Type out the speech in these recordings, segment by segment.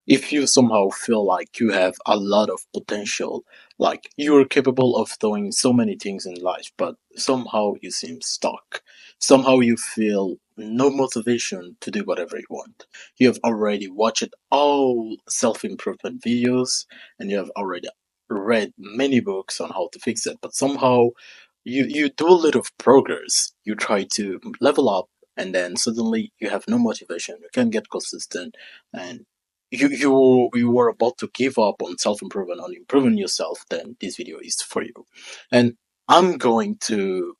if you somehow feel like you have a lot of potential, like you're capable of doing so many things in life, but somehow you seem stuck. Somehow you feel no motivation to do whatever you want. You have already watched all self improvement videos and you have already read many books on how to fix it, but somehow you do a little of progress. You try to level up and then suddenly you have no motivation, you can't get consistent, and you were about to give up on self improvement, on improving yourself, then this video is for you. And I'm going to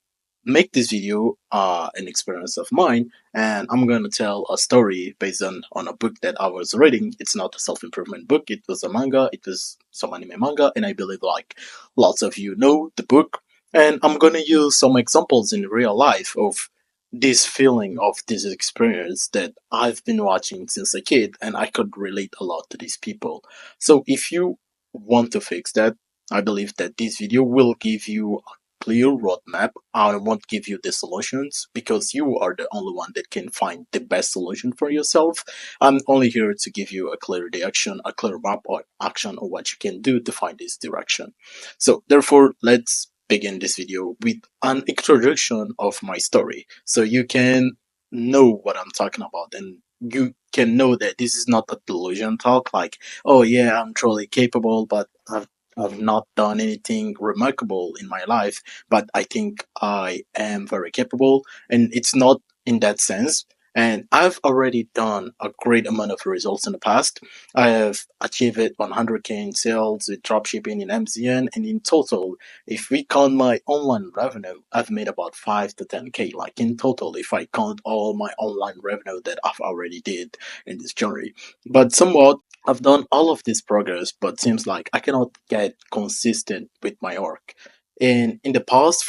make this video an experience of mine, and I'm going to tell a story based on a book that I was reading. It's not a self improvement book, it was a manga, it was some anime manga, and I believe like lots of you know the book. And I'm going to use some examples in real life of this feeling, of this experience that I've been watching since a kid, and I could relate a lot to these people. So if you want to fix that, I believe that this video will give you a clear roadmap. I won't give you the solutions because you are the only one that can find the best solution for yourself. I'm only here to give you a clear direction, a clear map or action on what you can do to find this direction. So therefore, let's begin this video with an introduction of my story so you can know what I'm talking about, and you can know that this is not a delusion talk like, oh yeah, I'm truly capable, but I've not done anything remarkable in my life, but I think I am very capable, and it's not in that sense. And I've already done a great amount of results in the past. I have achieved 100K in sales with dropshipping in MZN, and in total, if we count my online revenue, I've made about 5 to 10K, like in total, if I count all my online revenue that I've already did in this journey. But somewhat, I've done all of this progress, but seems like I cannot get consistent with my work. And in the past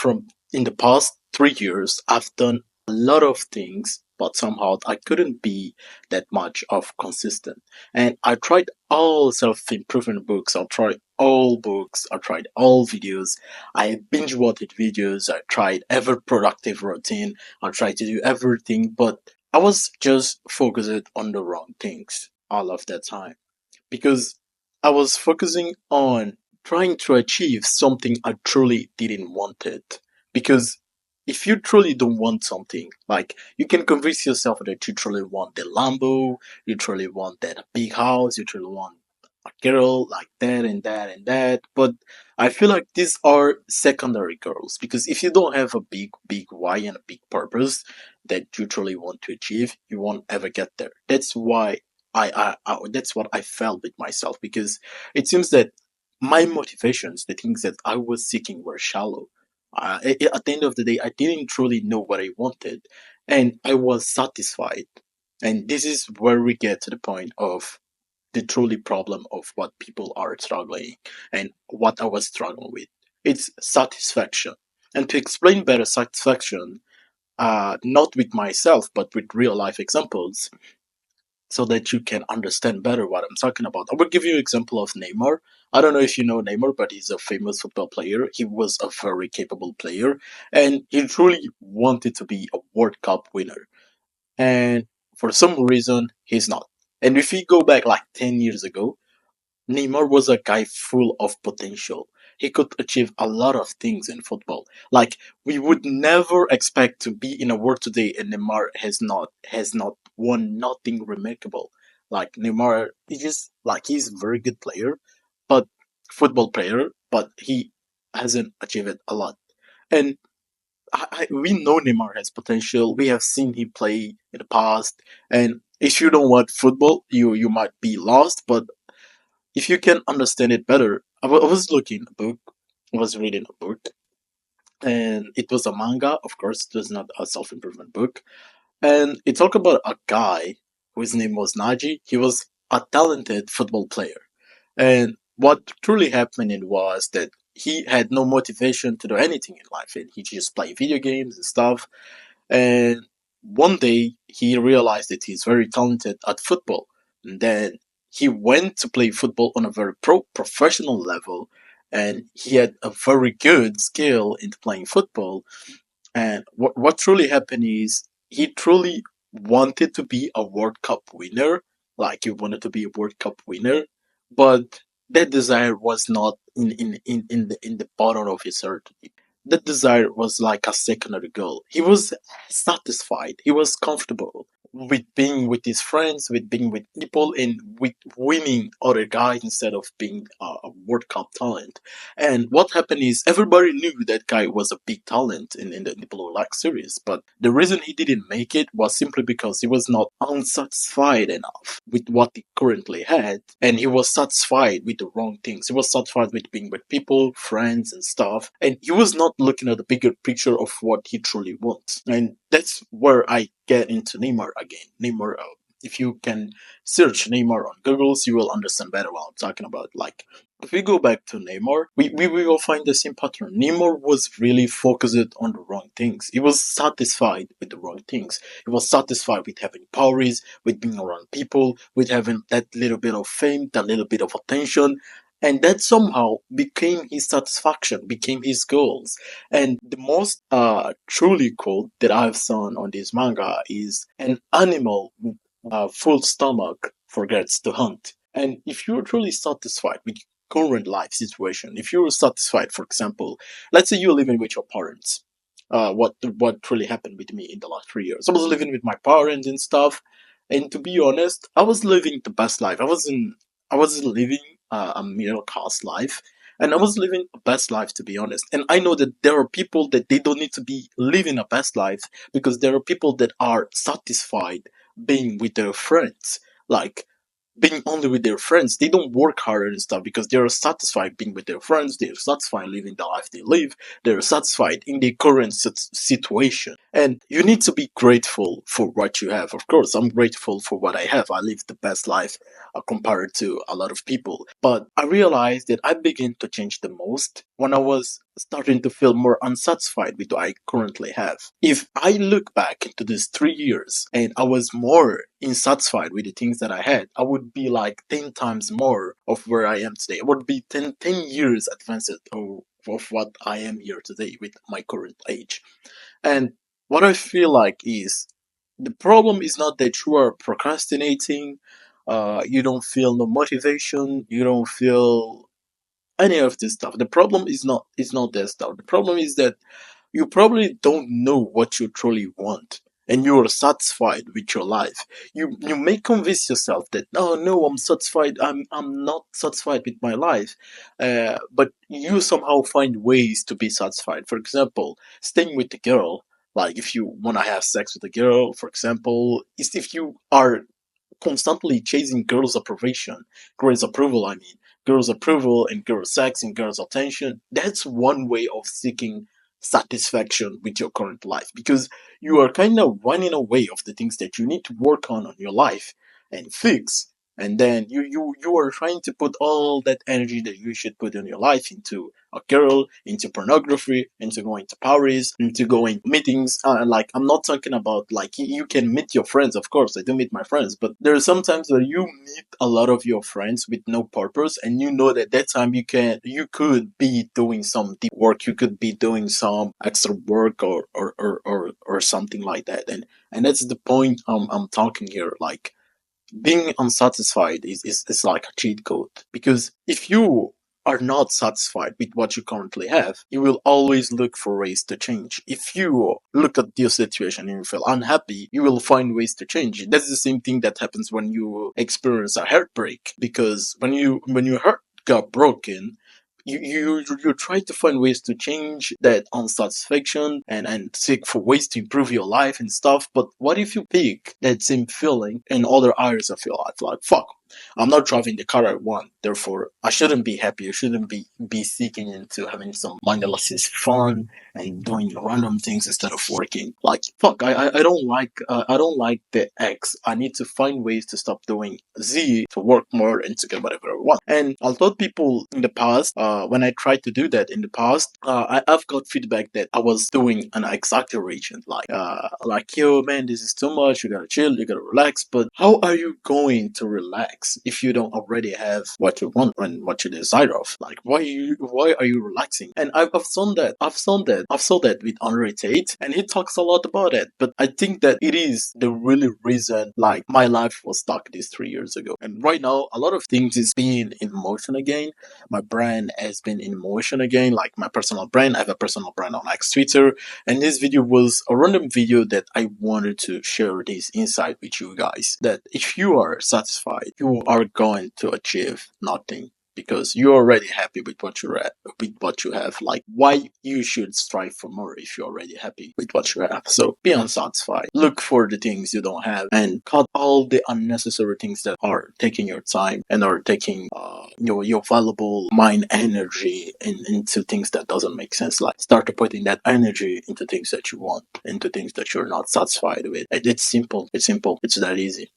3 years, I've done a lot of things, but somehow I couldn't be that much of consistent. And I tried all self improvement books. I tried all books. I tried all videos. I binge watched videos. I tried every productive routine. I tried to do everything, but I was just focused on the wrong things all of that time because I was focusing on trying to achieve something I truly didn't want it. Because if you truly don't want something, like you can convince yourself that you truly want the Lambo, you truly want that big house, you truly want a girl like that and that and that. But I feel like these are secondary goals because if you don't have a big why and a big purpose that you truly want to achieve, you won't ever get there. That's why that's what I felt with myself because it seems that my motivations, the things that I was seeking, were shallow. At the end of the day, I didn't truly know what I wanted, and I was satisfied. And this is where we get to the point of the truly problem of what people are struggling and what I was struggling with. It's satisfaction. And to explain better satisfaction, not with myself, but with real life examples, so that you can understand better what I'm talking about. I will give you an example of Neymar. I don't know if you know Neymar, but he's a famous football player. He was a very capable player, and he truly wanted to be a World Cup winner. And for some reason, he's not. And if we go back like 10 years ago, Neymar was a guy full of potential. He could achieve a lot of things in football. Like we would never expect to be in a world today and Neymar has not won nothing remarkable. Like Neymar is just like he's a very good player, but football player, but he hasn't achieved a lot. And we know Neymar has potential. We have seen him play in the past, and if you don't want football, you might be lost. But if you can understand it better, I was looking a book, I was reading a book, and it was a manga. Of course, it was not a self improvement book, and it talked about a guy whose name was Naji. He was a talented football player, and what truly happened was that he had no motivation to do anything in life, and he just played video games and stuff. And one day he realized that he's very talented at football. And then he went to play football on a very professional level. And he had a very good skill into playing football. And what truly happened is he truly wanted to be a World Cup winner. like he wanted to be a World Cup winner, but that desire was not in the bottom of his heart. That desire was like a secondary goal. He was satisfied. He was comfortable with being with his friends, with being with people, and with winning other guys instead of being a World Cup talent. And what happened is everybody knew that guy was a big talent in the Blue Lock series, but the reason he didn't make it was simply because he was not unsatisfied enough with what he currently had, and he was satisfied with the wrong things. He was satisfied with being with people, friends, and stuff, and he was not looking at the bigger picture of what he truly wants. And that's where I get into Neymar again. Neymar, if you can search Neymar on Google, you will understand better what I'm talking about. Like, if we go back to Neymar, we will find the same pattern. Neymar was really focused on the wrong things. He was satisfied with the wrong things. He was satisfied with having powers, with being around people, with having that little bit of fame, that little bit of attention. And that somehow became his satisfaction, became his goals. And the most truly quote that I've seen on this manga is an animal with a full stomach forgets to hunt. And if you're truly satisfied with your current life situation, if you're satisfied, for example, let's say you're living with your parents. What really happened with me in the last 3 years? I was living with my parents and stuff, and to be honest, I was living the best life. I wasn't living a middle class life, and I was living a best life, to be honest. And I know that there are people that they don't need to be living a best life because there are people that are satisfied being with their friends, like being only with their friends. They don't work harder and stuff because they're satisfied being with their friends. They're satisfied living the life they live. They're satisfied in their current situation. And you need to be grateful for what you have. Of course, I'm grateful for what I have. I live the best life compared to a lot of people. But I realized that I began to change the most when I was starting to feel more unsatisfied with what I currently have. If I look back into these 3 years and I was more insatisfied with the things that I had, I would be like 10 times more of where I am today. I would be 10 years advanced of what I am here today with my current age. And what I feel like is the problem is not that you are procrastinating, you don't feel no motivation, you don't feel any of this stuff. The problem is not that stuff. The problem is that you probably don't know what you truly want and you are satisfied with your life. You may convince yourself that no, I'm satisfied. I'm not satisfied with my life, but you somehow find ways to be satisfied. For example, staying with the girl. Like if you want to have sex with a girl, for example, is if you are constantly chasing girls' approval, I mean, girls' approval and girls' sex and girls' attention. That's one way of seeking satisfaction with your current life because you are kind of running away of the things that you need to work on your life and fix. And then you are trying to put all that energy that you should put in your life into a girl, into pornography, into going to Paris, into going meetings. Like I'm not talking about like you can meet your friends. Of course, I do meet my friends, but there are some times where you meet a lot of your friends with no purpose, and you know that time you could be doing some deep work, you could be doing some extra work or something like that, and that's the point I'm talking here. Like being unsatisfied is like a cheat code because if you are not satisfied with what you currently have, you will always look for ways to change. If you look at your situation and you feel unhappy, you will find ways to change. That's the same thing that happens when you experience a heartbreak because when your heart got broken, you try to find ways to change that unsatisfaction and seek for ways to improve your life and stuff. But what if you pick that same feeling in other areas of your life? Like, fuck, I'm not driving the car I want, therefore I shouldn't be happy. I shouldn't be seeking into having some mindless fun and doing random things instead of working. Like, fuck, I don't like the X. I need to find ways to stop doing Z to work more and to get whatever I want. And I thought people in the past, when I tried to do that in the past, I've got feedback that I was doing an exaggeration, like yo man, this is too much. You gotta chill, you gotta relax. But how are you going to relax relax if you don't already have what you want and what you desire of? Like, why are you relaxing? And I've saw that with Andre Tate, and he talks a lot about it. But I think that it is the really reason, like, my life was stuck these 3 years ago. And right now, a lot of things is being in motion again. My brand has been in motion again, like my personal brand. I have a personal brand on X Twitter, and this video was a random video that I wanted to share this insight with you guys, that if you are satisfied, you are going to achieve nothing because you're already happy with what you're at, with what you have. Like, why you should strive for more if you're already happy with what you have? So be unsatisfied. Look for the things you don't have and cut all the unnecessary things that are taking your time and are taking your valuable mind energy into things that doesn't make sense. Like, start putting that energy into things that you want, into things that you're not satisfied with. It's simple. It's simple. It's that easy.